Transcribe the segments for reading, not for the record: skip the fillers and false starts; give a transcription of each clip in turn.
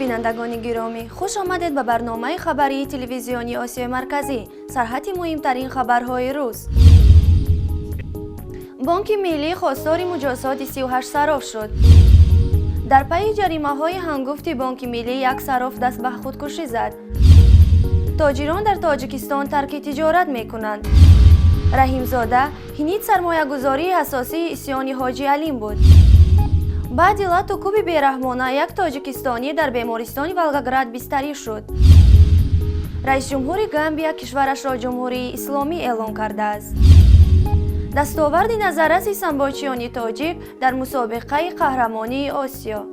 بینندگان گرامی، خوش آمدید به برنامه خبری تلویزیونی آسیای مرکزی. سرحد مهمترین خبرهای روز. بانک ملی خواستار مجازات 38 صراف شد. در پی جریمه های هنگفت بانک ملی یک صراف دست به خودکشی زد. تاجران در تاجیکستان ترک تجارت می کنند. رحیم زاده هنید سرمایه گذاری اساسی اسیان حاجی علیم بود. بعد علت و کوب بیرحمانه یک تاجیکستانی در بیمارستان ولگگراد بستری شد. رئیس جمهور گامبیا کشورش را جمهوری اسلامی اعلام کرده است. دستاورد نظررس سنباچیان تاجیک در مسابقه قهرمانی آسیا.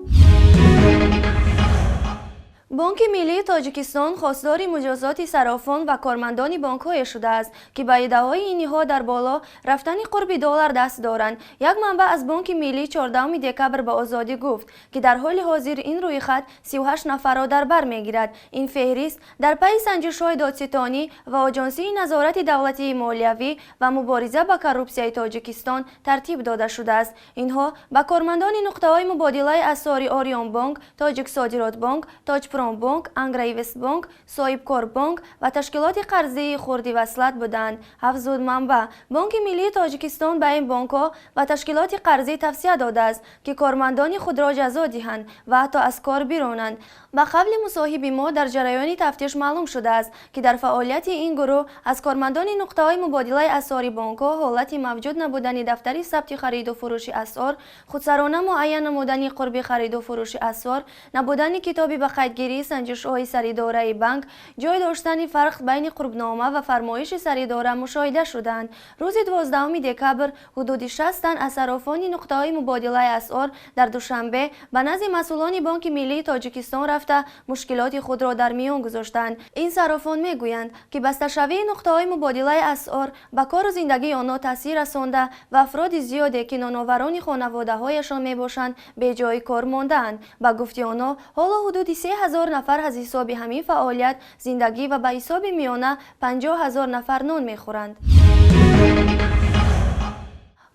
بانک ملی تاجیکستان خواستار مجازات صرافان و کارمندان بانک‌های شده است که به ادعای اینها در بالا رفتن قرب دلار دست دارند. یک منبع از بانک ملی 14 دکبر به آزادی گفت که در حال حاضر این رویخط 38 نفر را در بر میگیرد. این فهرست در پی سنجش‌های دادستانی و آژانسی نظارت دولتی مالیوی و مبارزه با کروپسیای تاجیکستان ترتیب داده شده است. اینها به کارمندان نقطه‌های مبادله اسعاری آریان بانک، تاجیک صادرات بانک، تاج بانک، انگریویس بانک، صاحبکار بانک و تشکیلات قرضه خردی وصلت بودند. افزود منبع بانک ملی تاجیکستان به این بانک‌ها و تشکیلات قرضه توصیه داده است که کارمندان خود را جزا دهند و حتی از کار برانند. به قبل مصاحب ما در جریان تفتیش معلوم شده است که در فعالیت این گروه از کارمندان نقطه‌های مبادله اسعاری بانک‌ها حالت موجود نبودن دفتری ثبت خرید و فروش اسعار، خودسرانه معین نمودن قرب خرید و فروش اسعار، نبودن کتابی به قیدگیری سنجش‌های سریداره بانک، جای داشتن فرق بین قربنامه و فرمایش سریداره مشاهده شدند. روز 12 دکبر حدود 60 تن از صرافان نقطه‌های مبادله اسعار در دوشنبه به نزد مسئولان بانک ملی تاجیکستان رفته مشکلات خود را در میان گذاشتند. این صرافان میگویند که بسته‌شوی نقطه‌های مبادله اسعار به کار و زندگی آنها تاثیر رسانده و افراد زیادی که نانآوران خانواده‌هایشان میباشند به جای کار مانده‌اند. به گفته آنها حالا حدود 3000 نفر از حساب همین فعالیت زندگی و به حساب میانه 50,000 نفر نان میخورند.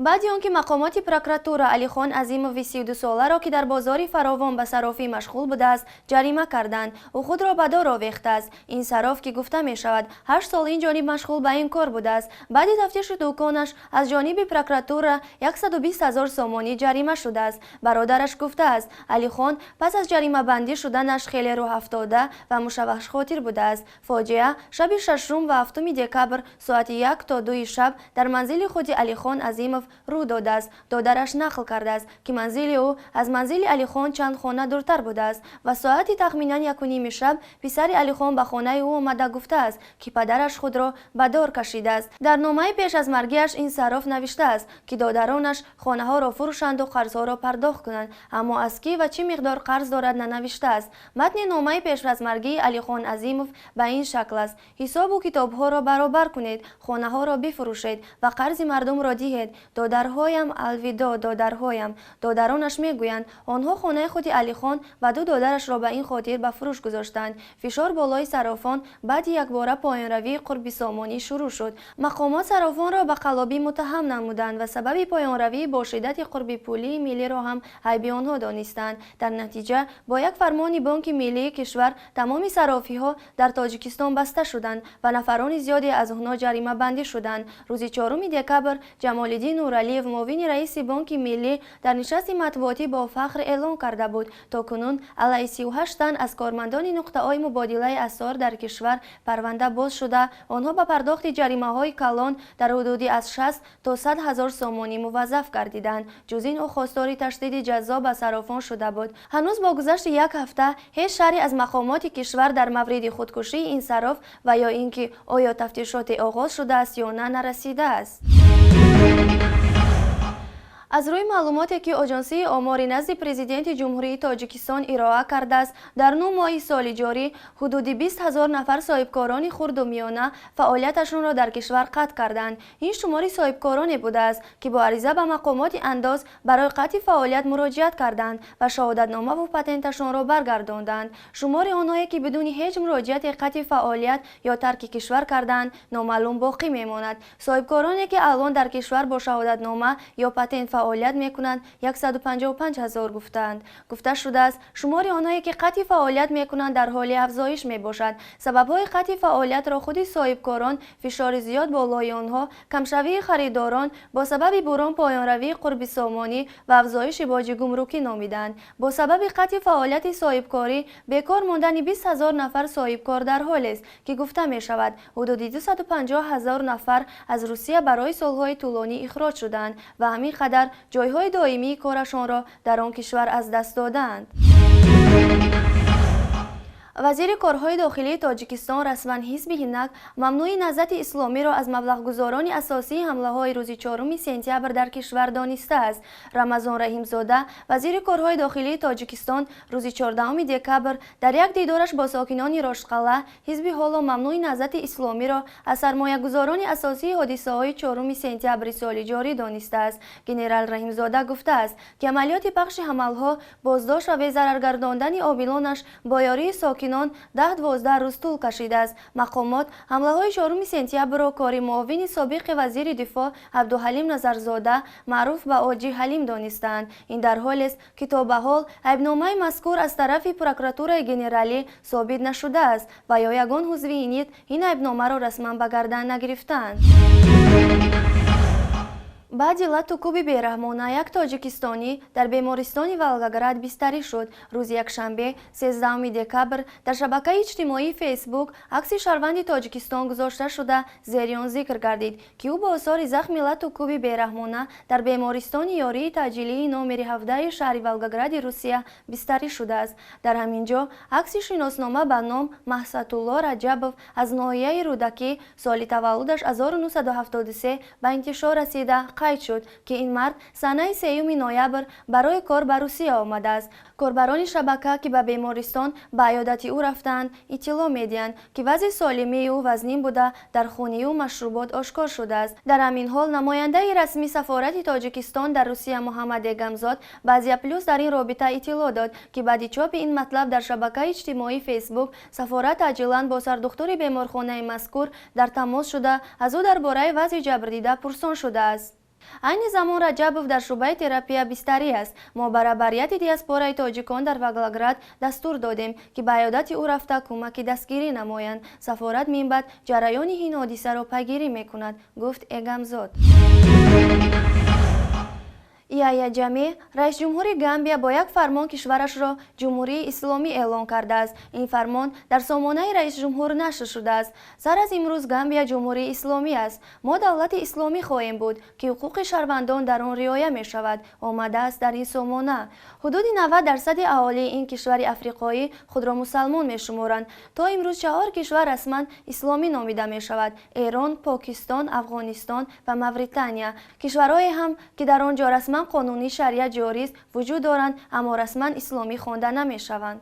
بعد آنکه مقامات پروکراتور علی خان عظیموف 32 ساله را که در بازار فراوان به صرافی مشغول بوده است جریمه کردند. او خود را به دار آویخته است. این صراف که گفته می شود 8 سال این جانب مشغول به این کار بوده است. بعد تفتیش دکانش از جانب پروکراتور 120,000 سومانی جریمه شده است. برادرش گفته است علی خان پس از جریمه بندی شدنش خیلی راه افتاده و مشوش خاطر بوده است. فاجعه شب 6 و 7 دکبر ساعت 1 تا 2 شب در منزل خود علی خان عظیموف رو داده است. دادرش نقل کرده است که منزل او از منزل علی خان چند خانه دورتر بوده است و ساعت تخمینا 1:30 شب پسر علی خان به خانه او آمده گفته است که پدرش خود را به دار کشیده است. در نامه پیش از مرگش این صراف نوشته است که دادرانش خانه ها را فروشند و قرض را پرداخت کنند، اما از کی و چه مقدار قرض دارد ننوشته است. متن نامه پیش از مرگی علی خان عظیموف به این شکل است: حساب و کتاب ها را برابر کنید، خانه ها را بفروشید و قرض مردم را دهید. دادرهایم الوداع دادرهایم. دادرانش میگویند آنها خانه خود علی خان و 2 دادرش را به این خاطر به فروش گذاشتند. فشار بالای صرافان بعد یک بار پایان روی قرب سامانی شروع شد. مقامات صرافان را به قلابی متهم نمودند و سبب پایان روی با شدت قرب پولی ملی را هم عیب آنها دانستند. در نتیجه با یک فرمان بانک ملی کشور تمام صرافی ها در تاجیکستان بسته شدند و نفران زیادی از آنها جریمه بندی شدند. روز 4 دکبر جمال‌الدین نورعلی‌اف معاون رئیس بانک ملی در نشست مطبوعاتی با فخر اعلام کرده بود تاکنون علیه 38 تن از کارمندان نقطه‌های مبادله اسعار در کشور پرونده باز شده. آنها به پرداخت جریمه‌های کلان در حدود از 60 تا 100,000 سومانی موظف گردیدند. جز این او خواستار تشدید جزا به صرافان شده بود. هنوز با گذشت یک هفته هیچ شرحی از مقامات کشور در مورد خودکشی این صراف و یا اینکه آیا تفتیشات آغاز شده است یا نه نرسیده است. از روی معلوماتی که آژانسی آمار نزد پرزیدنت جمهوری تاجیکستان ارائه کرده است در 9 ماه سال جاری حدود 20,000 نفر صاحبکاران خرد و میانه فعالیتشان را در کشور قطع کردند. این شمار صاحبکارانی بوده است که با عریضه به مقامات انداز برای قطع فعالیت مراجعت کردند و شهادتنامه و پتنتشان را برگرداندند. شمار آنهایی که بدون هیچ مراجعت قطع فعالیت یا ترک کشور کردند نامعلوم باقی میماند. صاحبکارانی که الان در کشور با شهادتنامه یا پتنت فعالیت میکنند 155,000 گفتند. گفته شده است شمار آنهایی که قطع فعالیت میکنند در حال افزایش میباشد. سبب‌های قطع فعالیت را خود صاحبکاران، فشار زیاد بالای آنها، کمشوی خریداران با سبب بحران پایان‌روی قرب سامانی و افزایش باج گمرکی نامیدند. با سبب قطع فعالیت صاحبکاری بیکار ماندن 20,000 نفر صاحبکار در حال است که گفته می شود حدود 250,000 نفر از روسیه برای سالهای طولانی اخراج شدند و همین قدر جایهای دائمی کارشان را در آن کشور از دست دادند. وزیر کارهای داخلی تاجیکستان رسما حزب هینک ممنوع نهضت اسلامی را از مبلغگزاران اساسی حمله‌های روز 4 سپتامبر در کشور دانسته است. رمضان رحیم‌زاده وزیر کارهای داخلی تاجیکستان روز 14 دکبر در یک دیدارش با ساکنان راشتقلعه حزب حالا ممنوع نهضت اسلامی را از سرمایه‌گذاران اساسی حادثه‌های 4 سپتامبر سال جاری دانسته است. گنرال رحیم‌زاده گفته است که عملیات پخش حمل‌ها، بازداشت و ضررگرداندن عاملانش با یاری ساکنان 10-12 روز طول کشیده است. مقامات حمله‌های 4 سپتامبر را کار معاون سابق وزیر دفاع عبدالحلیم نظرزاده معروف به آجی حلیم دانستند. این در حالی است که تا به حال ایبنامه مذکور از طرف پروکراتور گنرالی ثابت نشده است و یا یگان حزب اینیت این ایبنامه را رسما به گردن نگرفتند. بعد لاتو کوبی بیرحمانه یک تاجیکستانی در بیمارستان ولگگراد بستری شد. روز یکشنبه 13 دکبر در شبکه اجتماعی فیسبوک عکس شهروند تاجیکستان گذاشته شده زیر آن ذکر گردید که او با آثار زخم لاتو کوبی بیرحمانه در بیمارستان یاری تاجیلی نمره 17 شهر ولگگراد روسیه بستری شده است. در همین جا عکس شناسنامه به نام مهسات‌الله رجبوف از ناحیه رودکی سال تولدش 1973 به انتشار رسیده قید شد که این مرد سنه 3 نوامبر برای کار به روسیه آمده است. کاربران شبکه که به بیمارستان به عیادت او رفتند اطلاع میدهند که وضع سالمی او وزنین بوده در خونه او مشروبات آشکار شده است. در همین حال نماینده رسمی سفارت تاجیکستان در روسیه محمد اگمزاد بعضی پلوس در این رابطه اطلاع داد که بعد چاپ این مطلب در شبکه اجتماعی فیسبوک سفارت عاجلا با سردختور بیمارخانه مذکور در تماس شده از او درباره وضع جبردیده پرسان شده است. این زمان رجبوف در شعبه تراپی بستری است. ما برابریت دیاسپورای تاجیکان در ولگگراد دستور دادیم که به عیادت او رفته کمک دستگیری نمایند. سفارت من بعد جریان این حادثه را پیگیری میکند، گفت اگمزاد. یحیی جامی رئیس جمهور گامبیا با یک فرمان کشورش را جمهوری اسلامی اعلام کرده است. این فرمان در سامانه رئیس جمهور نشر شده است. سر از امروز گامبیا جمهوری اسلامی است. ما دولت اسلامی خواهیم بود که حقوق شهروندان در آن رعایت می شود آمده است در این سامانه. حدود 90% اهالی این کشور افریقایی خود را مسلمان می شمارند. تا امروز 4 کشور رسما اسلامی نامیده می شود: ایران، پاکستان، افغانستان و موریتانیا. کشورهای هم که در آنجا رسما قانونی شریعت جاری است وجود دارند اما رسما اسلامی خوانده نمی شوند.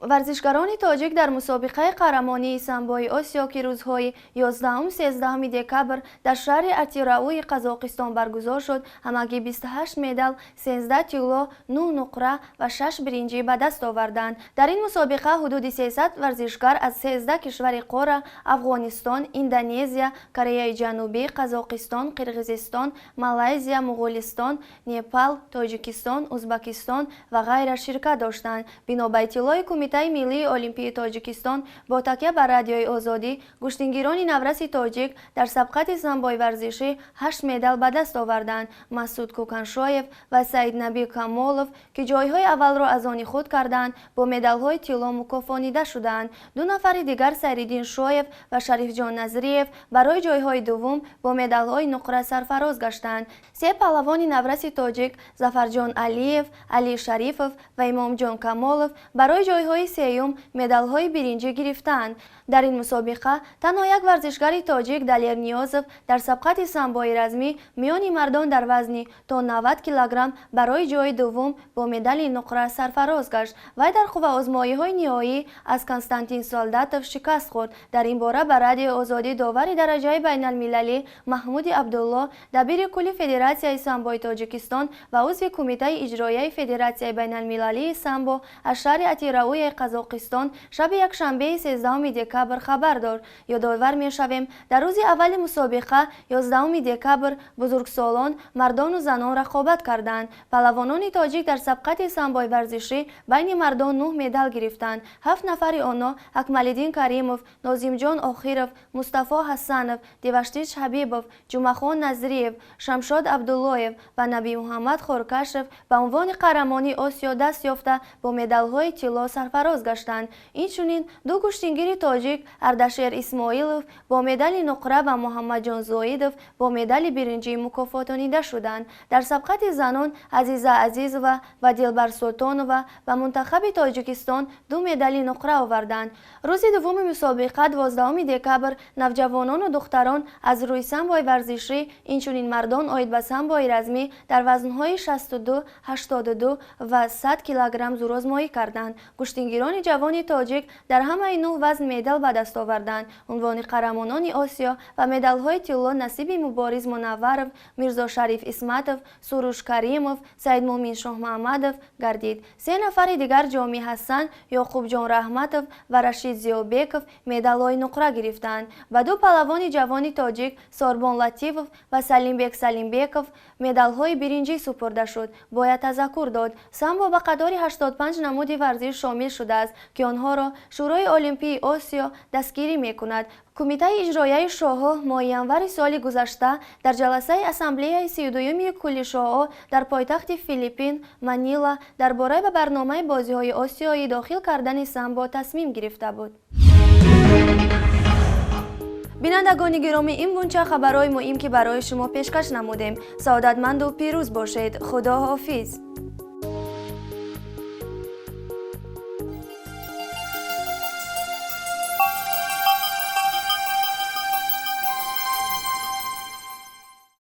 ورزشکاران تاجیک در مسابقه قهرمانی سامبوی آسیا که روزهای 11-13 دکبر در شهر اتیراوی قزاقستان برگزار شد همگی 28 مدال، 13 طلا، 9 نقره و 6 برنجی به دست آوردند. در این مسابقه حدود 300 ورزشکار از 13 کشور قاره افغانستان، اندونزیا، کره جنوبی، قزاقستان، قرقیزستان، مالایزیا، مغولستان، نپال، تاجیکستان، ازبکستان و غیره شرکت داشتند. بنا به اطلاع کمیته ملی المپی تاجیکستان با تکیه بر رادیوی آزادی، گشتنگیران نورس تاجیک در سبقت سامبوی ورزشی 8 مدال به دست آوردند. مسعود کوکنشایف و سعید نبی کمالوف که جایهای اول را از آن خود کردند با مدال‌های طلا مکافانیده شدند. 2 نفر دیگر سریدین شایف و شریف جان نظریف برای جایهای دوم با مدال‌های نقره سرفراز گشتند. 3 پهلوان نورس تاجیک ظفرجان علیف، علی شریفوف و امام جان کمالوف برای جایهای سیوم مدال‌های برنجی گرفتند. در این مسابقه تنها یک ورزشکار تاجیک دلیر نیازف در سبقت سامبوی رزمی میان مردان در وزن تا 90 کیلوگرم برای جای دوم با مدال نقره سرفراز گشت. وی در خوب آزمایی‌های نهایی از کنستانتین سالداتوف شکست خورد. در این باره بر رادیو آزادی داور درجه بین المللی محمود عبدالله دبیر کل فدراسیون سامبوی تاجیکستان و عضو کمیته اجرایی فدراسیون بین المللی سامبو از شهر اتیراوی آسیای قزاقستان شب یکشنبه 13 دکبر خبر داد. یادآور می‌شویم در روز اول مسابقه 11 دکبر بزرگسالان، مردان و زنان رقابت کردند. پهلوانان تاجیک در سبقت سنبای ورزشی بین مردان 9 مدال گرفتند. 7 نفر آنها اکمالالدین کریمов، ناظم جان آخیرov، مصطفی حسنov، دیوشتیچ حبیبov، جمعخان نظریев، شمشاد عبداللهیv و نبی محمد خورکشov به عنوان قهرمانی آسیا دست یافته با مدال‌های طلا سرفراز گشتند. اینچنین دو کشتیگیر تاجیک اردشیر اسماعیلov با مدال نقره و محمد جان زاهدov با مدال برنجی مکافاتانیده شدند. در سبقت زنان عزیزه عزیزova و دلبر سلطانova و منتخب تاجیکستان 2 مدال نقره آوردند. روز دوم مسابقه 12 دکبر نوجوانان و دختران از روی سنبای ورزشی اینچنین مردان آید به سنبای رزمی در وزن‌های 62، 82 و 100 کیلوگرم زورآزمایی کردند. کشتیگیران جوان تاجیک در همه این 9 وزن مدال به دست آوردند. عنوان قهرمانان آسیا و مدال‌های طلا نصیب مبارز منورov، میرزا شریف اسمتov، سروش کریمov، سید مومن شاه محمدov گردید. 3 نفر دیگر جامی حسن، یعقوب جان رحمتov و رشید زیابکov مدال‌های نقره گرفتند. و دو پهلوان جوان تاجیک ساربان لطیفov و سلیمبک سلیمبکov مدال‌های برنجی سپرده شد. باید تذکر داد سنبا به قطار 85 نمود ورزش شامل شده است که آنها را شورای المپی آسیا دستگیری می‌کند. کمیته اجرایی شاه‌ها ماه ینور سال گذشته در جلسه اسامبله 32 کل شاه‌ها در پایتخت فیلیپین منیلا درباره به برنامه بازی‌های آسیایی داخل کردن سنبا تصمیم گرفته بود. بینندگان گرامی، این بونچه خبرهای مهم که برای شما پیشکش نمودیم. سعادتمند و پیروز باشید. خدا حافظ.